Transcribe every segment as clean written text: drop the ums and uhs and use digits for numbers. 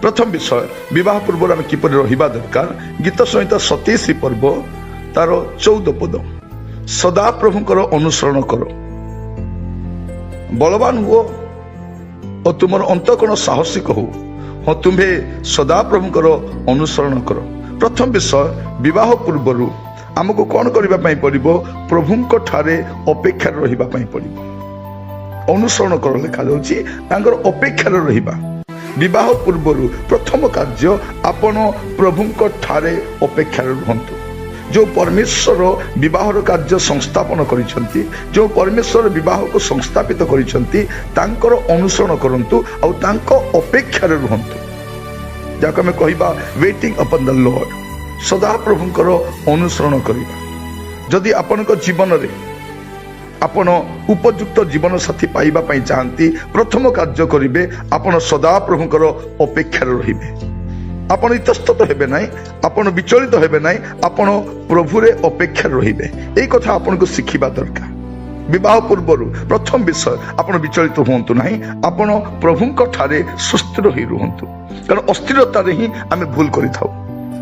प्रथम विषय विवाह पूर्व आम किपर रहा दरकार। गीत संहिता 27 पर्व तार 14 पद सदा प्रभुंकर अनुसरण कर, बलवान हुओ और तुम अंतःकरण साहसिक हो, हाँ तुम्हें सदा प्रभुंकर अनुसरण कर। प्रथम विषय विवाह पूर्व आमको कौन करने पड़ो? प्रभुंक ठारे अपेक्षा रहिबा पड़ो। अनुसरण कर लिखा जाऊँगी अपेक्षा रहिबा। विवाह पूर्व प्रथम कार्य आपण प्रभुंक ठारे अपेक्षा रुहतु। जो परमेश्वर विवाहर कार्य संस्थापन करिसेंती, जो परमेश्वर विवाह को संस्थापित करिसेंती, तांकर अनुसरण करंतु और तांको अपेक्षा रुहतु। जाको हमें कहबा वेटिंग अपन द लॉर्ड, सदा प्रभुंकर अनुसरण करिबा। जदि आपनक जीवन रे आपण उपयुक्त जीवन साथी पाइबा पई चाहती, प्रथम कार्य करिवे आपण सदा प्रभुंकर अपेक्षा रहिबे। आपण इतस्तत हेबे नाही, आपण विचलित हेबे नाही, आपण प्रभुरे अपेक्षा रहिबे। एई कथा आपण को सिखिबा दरकार। विवाह पूर्व प्रथम विषय आपण विचलित हुंतु नाही, आपण प्रभुंक ठारे सुस्थिर होई रुहंतु। कारण अस्थिरता रे ही आमे भूल करि थाउ।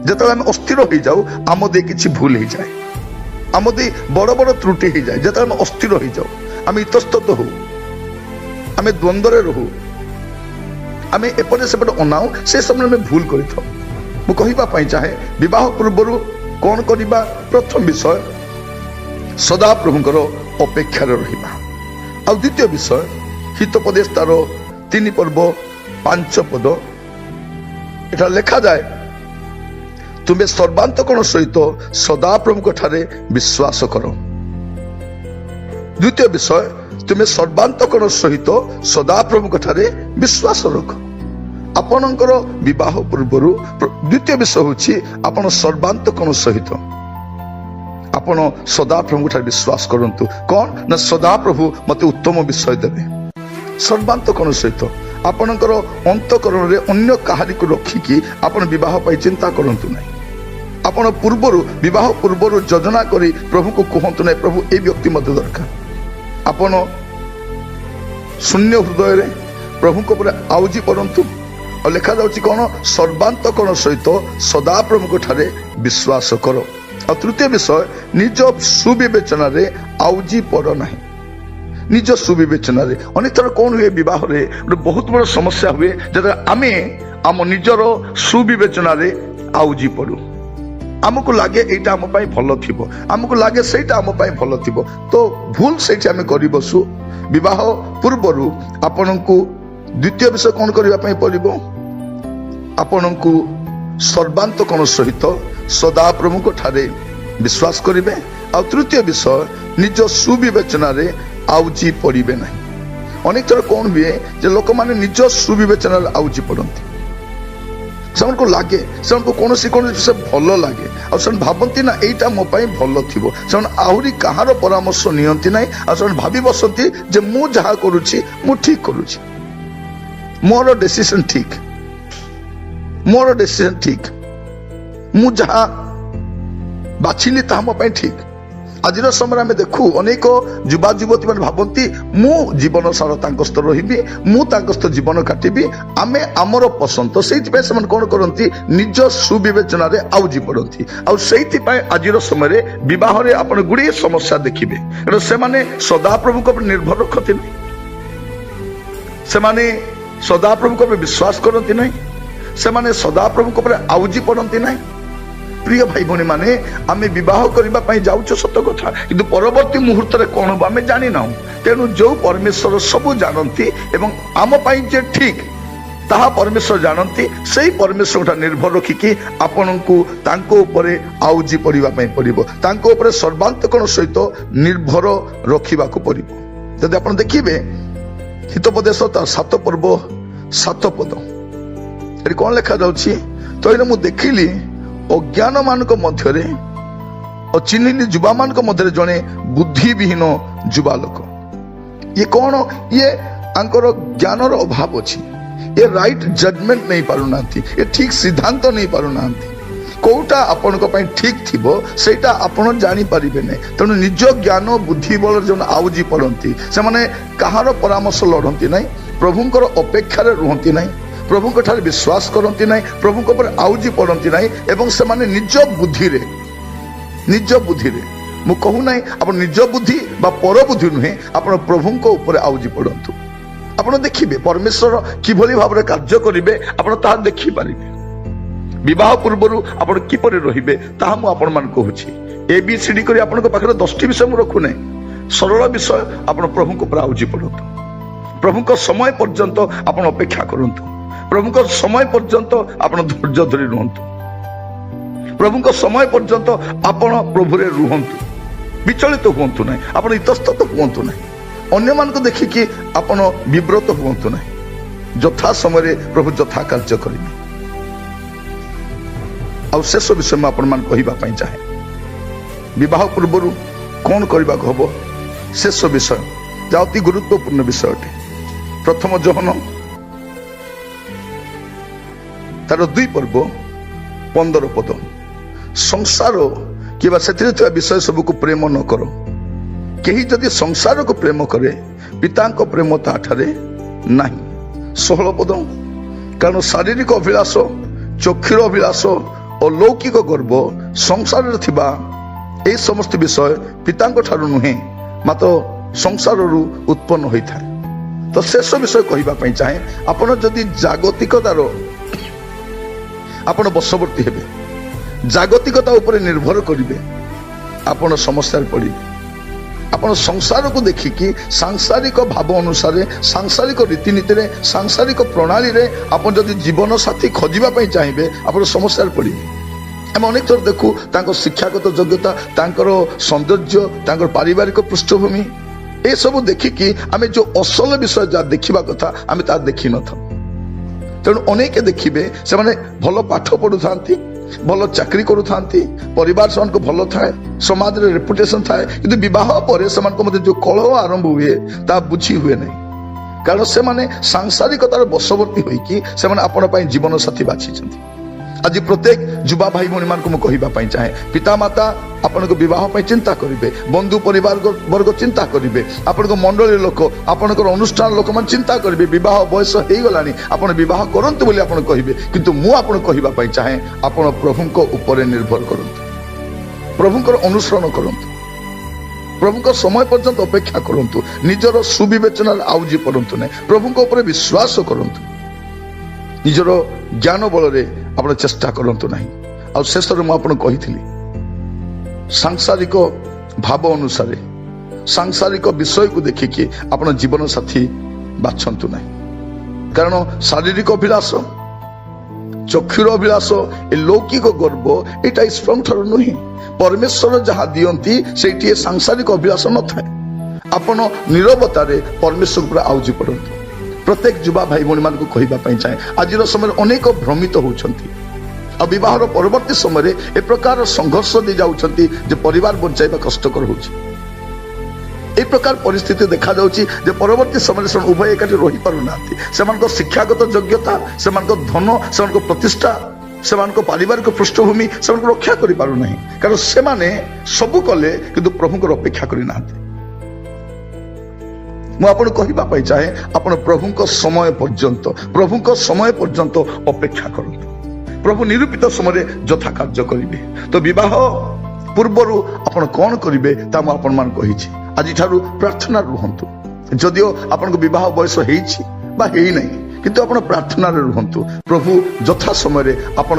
जेतले आमे अस्थिर होई जाऊ आम दे किछि भूल हो जाए, आमदी बड़ बड़ त्रुटि हो जाए। जब आम अस्थिर हो जाऊ, आम इतस्तत हो, आम द्वंद्व रहू, आम एपटे सेपटे अनाऊ, से समय में भूल कर चाहे विवाह पूर्व कौन करवा? प्रथम विषय सदा प्रभुंकर अपेक्षा रहिबा। आ द्वितीय विषय हितोपदेश तार 3 पर्व 5 पद एटा लिखा जाए, तुम्हें सर्वांतकरण सहित सदा प्रभुंक ठारे विश्वास कर। द्वितीय विषय तुम्हें सर्वांतकरण सहित सदा प्रभुंक ठारे विश्वास रख। आपणकर विवाह पूर्व द्वितीय विषय होछि आपण सर्वांतकरण सहित आपण सदा प्रभुंक ठारे विश्वास करंतु। कौन ना सदा प्रभु मते उत्तम विषय देवे। सर्वांतकरण सहित आपणकर अंतकरण रे अन्य काहारी को रखिकी आपण विवाह पाई चिंता करंतु नहीं। आपण पूर्वर विवाह पूर्वर योजना करी प्रभु को कहतु नहीं, प्रभु ए व्यक्ति मते दरकार। आपण शून्य हृदय रे प्रभु को पूरा आउजी पड़ंतु। और लिखा जाउची कोन? सर्वांतकरण सहित सदा प्रभु को ठारे विश्वास करो। और तृतीय विषय निज सुविवेचना रे आउजी पड़ नहीं। निज सुविवेचना रे अनेक थर कौन हुए विवाह रे बहुत बड़ समस्या हुए, जब आमे आम निजर सुविवेचना रे आउजी पड़ू। आमको लगे एटा आम पाई भल थिबो, आमको लगे सेटा आम पाई भल थिबो, तो भूल सेठी आमे करि बसु। विवाह पूर्वरु आपनकु द्वितीय विषय कौन करिवा पाई पड़िबो? आपनकु सर्वांतकरण सहित सदा प्रभुंक ठारे विश्वास करिवे। आ तृतीय विषय निज सुविवेचना रे आउजी पड़े ना। अनेक थर कौन हुए जे लोक माने निज सुविवेचना आउजी पड़ती, से लगे से कौन विषय भल लगे और भावती ना यहीटा मो भल थी, से आहरी कहार परामर्श नियंती ना। और भावी बसती जे मु जहा करुछि मु ठीक करुछि, मोर डिसीजन ठीक, मोर डिसीजन ठीक, मु जहा बाछिली ताहा मो ठीक। आज समय आम देखू अनेक युवा युवती मैंने भावती मु जीवन सारा तांकस्थ रही, मुस्त जीवन काटिबी, आमे आमर पसंद। तो से कौन करती निज सुविवेचना रे आउजी पड़ती। आज समय विवाह रे आपण गुड़े समस्या देखिए। से माने सदा प्रभु को निर्भर रखती नहीं, से माने सदा प्रभु को विश्वास करती नहीं, से माने सदा प्रभु को आउजी पड़ती नहीं। प्रिय भाई भौणी माने आमे विवाह करने जाऊँ सत कथा, किंतु परवर्ती मुहूर्त में कौन हम आमे जानी ना। तेणु जो परमेश्वर सबू जानती एवं आम पाई जे ठीक ताहा परमेश्वर जानती, से परमेश्वर निर्भर रखिकी आपण को तांको उपरे आउजी पड़िबा पड़िबो, तांको उपरे सर्वांतकरण सहित निर्भर रखिबाकू पड़िबो। जदि आपण देखिबे हितोपदेश तार 7 पर्व 7 पद एटी कौन लिखा जाउछि? तो एने मु देखिली अज्ञान मान मध्य और चिन्हिली युवा मान मध्य जड़े बुद्धिविहीन युवा लोक। ये कौन? ये आंकर ज्ञानर अभाव अच्छी, ये राइट जजमेंट नहीं पारुना, ये ठीक सिद्धांत नहीं पारुना। कौटा आपण ठीक थी सेटा आपण जानी पारिबे नै। तेणु निज ज्ञान बुद्धि बल जो आउजी पड़ती से माने कहार परामर्श लड़ती नहीं, प्रभुंकर अपेक्षा रुहती नहीं, प्रभु ठारे विश्वास करती ना, प्रभु आउजी पड़ती ना, एवं से निज बुद्धि मु कहूना आप निज बुद्धि बा पर बुद्धि नुहे आप प्रभु ऊपर आउजी पड़तु। आप देखिए परमेश्वर किभली भाव में कार्य करेंगे आप देखिपारे। विवाह पूर्वर आप किपर रे तापर मान कहूँ ABCD कर पाखे 10टी विषय मुझे रखुना, सरल विषय आप प्रभु ऊपर आउजी पड़तु। प्रभु समय पर्यंत आप अपेक्षा करूँ, प्रभु समय पर्यंत आप धैर्य धरी रुहतु, प्रभु समय पर्यंत आप प्रभु रुहतु, विचलित हूँ ना, आप इतस्तत हूँ ना, अन्य मान देखिकी आप विव्रत हूँ ना, यथा समय प्रभु यथा कार्य करेंगे। आ शेष विषय में आपण मान कहवाई चाहे विवाह पूर्वर कौन करने हम शेष विषय जहाँ अति गुरुत्वपूर्ण विषय अटे। प्रथम जोहन तार 2 पर्व 15 पद संसार कि विषय सबको प्रेम न कर, कहीं जदि संसार को प्रेम करे पिता प्रेम ताठारे नहीं। 16 पद कारण शारीरिक अभिलाष चक्षुर अभिलाष और लौकिक गर्व संसार ए समस्त विषय पिता ठारू नुहे मात्र संसार उत्पन्न होता है। तो शेष विषय कहवाई चाहे आपण जदि जागतिकतार आपण बशवर्ती हेबे, जागतिकता उपर निर्भर करेंगे आपण समस्या पड़े। आपण संसार को देखिकी सांसारिक भाव अनुसार सांसारिक रीतिनीति सांसारिक प्रणाली रे आपण जदि जीवन साथी खोजापी चाहिए आप समस्या पड़े। आम अनेक थर देखू शिक्षागत योग्यता सौंदर्य पारिवारिक पृष्ठभूमि ये सब देखिकी आम जो असल विषय जहाँ देखा कथा आम ता देखी न था। तेणु अनेक देखिए से भल पाठ पढ़ु था, भल चाकरी करू परिवार से भल थाए, समाज रे रेपुटेशन थाए, किंतु विवाह पर से जो कलह आरंभ हुए ता बुझी हुए नहीं। कारण से सांसारिकतार बशवर्ती होइकी से आपण जीवन साथी बाछी। आज प्रत्येक युवा भाई भौणी मान को कहवाई चाहे पिता माता आपण को विवाह पर चिंता करेंगे, बंधु परिवार वर्ग चिंता करेंगे, आपण मंडली लोक आपण अनुष्ठान लोक मान चिंता करेंगे विवाह बयस हो गलानी आपण विवाह करंतु बोली आपण कहिबे। किंतु मु आपण कहवाई चाहे आपण प्रभु ऊपर निर्भर करंतु, प्रभु अनुसरण करंतु, प्रभु समय पर्यंत अपेक्षा करंतु, निजर सुविवेचना आउजी पड़तु ना, प्रभु ऊपर विश्वास करंतु, निजर ज्ञान बल आप चेष्टा करंतु नहीं। आ शेष मुझे कही सांसारिक भाव अनुसार सांसारिक विषय को देखिकी आप जीवन साथी बाछंतु नहीं। कारण शारीरिक अभिलाष चक्षुर अभिलाष ए लौकिक गर्व यहाँ ईश्वर ठार नुहे। परमेश्वर जहाँ दियंती से सांसारिक अभिलाष न थाए। आपण नीरवतार परमेश्वर पर आउजी पड़तु। प्रत्येक युवा भाई भौणी मान को कहवाई चाहे आज समय अनेक भ्रमित होती और विवाह परवर्ती समय ए प्रकार संघर्ष दी जाउछंती जे परिवार बचाइबा कष्टकर होछि। ए प्रकार परिस्थिति देखा जाउछि जे परवर्ती समय से उभय एकाठी रही पारु नांती। सेमानको शिक्षागत योग्यता, सेमानको धन, सेमानको प्रतिष्ठा, सेमानको पारिवारिक पृष्ठभूमि सेमानको रक्षा करि पारु नाही। कारण सेमाने सब कले किंतु प्रभुଙ୍କର अपेक्षा करि नांती। मु आपण कहवाई चाहे आपण प्रभुଙ୍କ समय पर्यंत अपेक्षा करंतु। प्रभु निरूपित समय यथा कार्य करेंगे। तो विवाह पूर्वर आपण कौन करेंगे ता आपण मान कही आज ठारू प्रार्थना रुहंतु। जदियो आपण विवाह बयस हेइछि बा हेइ नै किंतु आपण प्रार्थना रुहंतु। प्रभु यथा समय आपण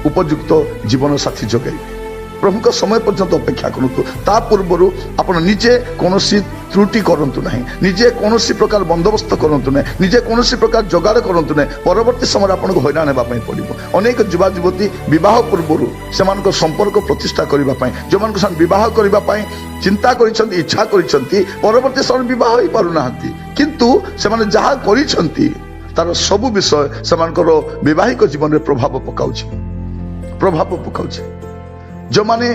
उपयुक्त जीवन साथी जगाइबे। प्रभु समय पर्यंत अपेक्षा करंतु। ता पूर्वर आपण निजे कोनोसी त्रुटि करंतु नाही, निजे कोनोसी प्रकार बंदोबस्त करंतु नाही, निजे कोनोसी प्रकार जोगाड़ करंतु नाही। परवर्ती समय आपण हैरान हेबा पई पड़िबो। अनेक युवा युवती विवाह पूर्वर सेमानको संपर्क प्रतिष्ठा करिबा पई जो मानको सन विवाह करिबा पई चिंता करिसंती, इच्छा करिसंती, परवर्ती समय विवाह होई पारु नाहंती। किंतु सेमाने जहा करिसंती तार सब विषय सेमानकर वैवाहिक जीवन रे प्रभाव पकाउछि। जो माने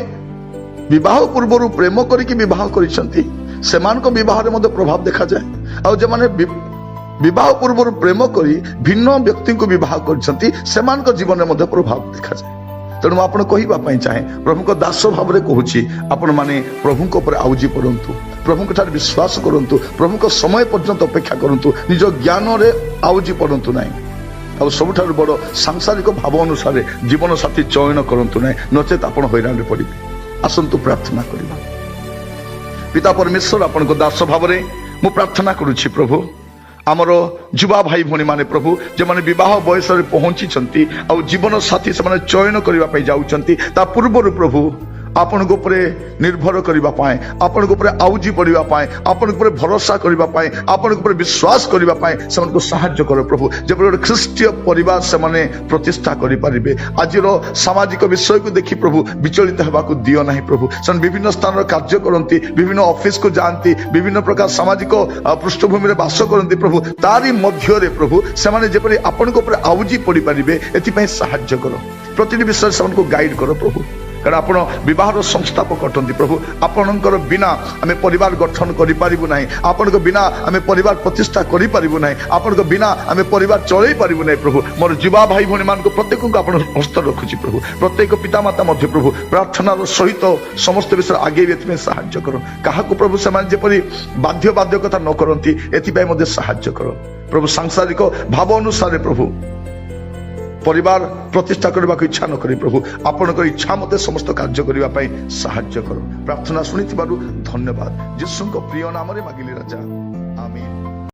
विवाह पूर्वर प्रेम करिकी विवाह करिसंती सेमानको विवाह रे मध्य प्रभाव देखा जाए। आ जो माने विवाह पूर्वर प्रेम करी भिन्न व्यक्ति को विवाह करिसंती सेमानको जीवन रे मध्य प्रभाव देखा जाए। तेणु आपण कहवाई चाहे प्रभु दास भाव में कहूँ आपण माने प्रभु आउजी पड़तु, प्रभु ठार विश्वास करंतु, प्रभु समय पर्यंत अपेक्षा करंतु, निज ज्ञान रे आउजी पड़तु नहीं। ଆଉ ସବୁଠାରୁ ବଡ଼ ସାଂସାରିକ ଭାବ ଅନୁସାରେ ଜୀବନ ସାଥୀ ଚୟନ କରନ୍ତୁ ନାହିଁ, ନଚେତ ଆପଣ ହଇରାଣରେ ପଡ଼ିବେ। ଆସନ୍ତୁ ପ୍ରାର୍ଥନା କରିବା। ପିତା ପରମେଶ୍ୱର, ଆପଣଙ୍କ ଦାସ ଭାବରେ ମୁଁ ପ୍ରାର୍ଥନା କରୁଛି ପ୍ରଭୁ, ଆମର ଯୁବା ଭାଇ ଭଉଣୀ ମାନେ ପ୍ରଭୁ, ଯେଉଁମାନେ ବିବାହ ବୟସରେ ପହଞ୍ଚିଛନ୍ତି ଆଉ ଜୀବନ ସାଥୀ ସେମାନେ ଚୟନ କରିବା ପାଇଁ ଯାଉଛନ୍ତି, ତା ପୂର୍ବରୁ ପ୍ରଭୁ ଆପଣଙ୍କ ଉପରେ ନିର୍ଭର କରିବା ପାଇଁ, ଆପଣଙ୍କ ଉପରେ ଆଉଜି ପଡ଼ିବା ପାଇଁ, ଆପଣଙ୍କ ଉପରେ ଭରସା କରିବା ପାଇଁ, ଆପଣଙ୍କ ଉପରେ ବିଶ୍ୱାସ କରିବା ପାଇଁ ସେମାନଙ୍କୁ ସାହାଯ୍ୟ କର ପ୍ରଭୁ। ଯେପରି ଗୋଟେ ଖ୍ରୀଷ୍ଟୀୟ ପରିବାର ସେମାନେ ପ୍ରତିଷ୍ଠା କରିପାରିବେ। ଆଜିର ସାମାଜିକ ବିଷୟକୁ ଦେଖି ପ୍ରଭୁ ବିଚଳିତ ହେବାକୁ ଦିଅ ନାହିଁ ପ୍ରଭୁ। ସେମାନେ ବିଭିନ୍ନ ସ୍ଥାନରେ କାର୍ଯ୍ୟ କରନ୍ତି, ବିଭିନ୍ନ ଅଫିସକୁ ଯାଆନ୍ତି, ବିଭିନ୍ନ ପ୍ରକାର ସାମାଜିକ ପୃଷ୍ଠଭୂମିରେ ବାସ କରନ୍ତି ପ୍ରଭୁ। ତାରି ମଧ୍ୟରେ ପ୍ରଭୁ ସେମାନେ ଯେପରି ଆପଣଙ୍କ ଉପରେ ଆଉଜି ପଡ଼ିପାରିବେ ଏଥିପାଇଁ ସାହାଯ୍ୟ କର। ପ୍ରତିଟି ବିଷୟରେ ସେମାନଙ୍କୁ ଗାଇଡ୍ କର ପ୍ରଭୁ, କାରଣ ଆପଣ ବିବାହର ସଂସ୍ଥାପକ ଅଟନ୍ତି ପ୍ରଭୁ। ଆପଣଙ୍କର ବିନା ଆମେ ପରିବାର ଗଠନ କରିପାରିବୁ ନାହିଁ, ଆପଣଙ୍କ ବିନା ଆମେ ପରିବାର ପ୍ରତିଷ୍ଠା କରିପାରିବୁ ନାହିଁ, ଆପଣଙ୍କ ବିନା ଆମେ ପରିବାର ଚଳେଇ ପାରିବୁ ନାହିଁ ପ୍ରଭୁ। ମୋର ଯୁବା ଭାଇ ଭଉଣୀମାନଙ୍କୁ ପ୍ରତ୍ୟେକଙ୍କୁ ଆପଣ ହସ୍ତ ରଖୁଛି ପ୍ରଭୁ। ପ୍ରତ୍ୟେକ ପିତାମାତା ମଧ୍ୟ ପ୍ରଭୁ ପ୍ରାର୍ଥନାର ସହିତ ସମସ୍ତ ବିଷୟରେ ଆଗେଇବେ, ଏଥିପାଇଁ ସାହାଯ୍ୟ କର। କାହାକୁ ପ୍ରଭୁ ସେମାନେ ଯେପରି ବାଧ୍ୟବାଧକତା ନ କରନ୍ତି ଏଥିପାଇଁ ମଧ୍ୟ ସାହାଯ୍ୟ କର ପ୍ରଭୁ। ସାଂସାରିକ ଭାବ ଅନୁସାରେ ପ୍ରଭୁ ପରିବାର ପ୍ରତିଷ୍ଠା କରିବାକୁ ଇଚ୍ଛା ନ କରି ପ୍ରଭୁ ଆପଣଙ୍କର ଇଚ୍ଛା ମତେ ସମସ୍ତ କାର୍ଯ୍ୟ କରିବା ପାଇଁ ସାହାଯ୍ୟ କର। ପ୍ରାର୍ଥନା ଶୁଣିଥିବାରୁ ଧନ୍ୟବାଦ। ଯୀଶୁଙ୍କ ପ୍ରିୟ ନାମରେ ମାଗିଲି ରାଜା, ଆମେନ୍।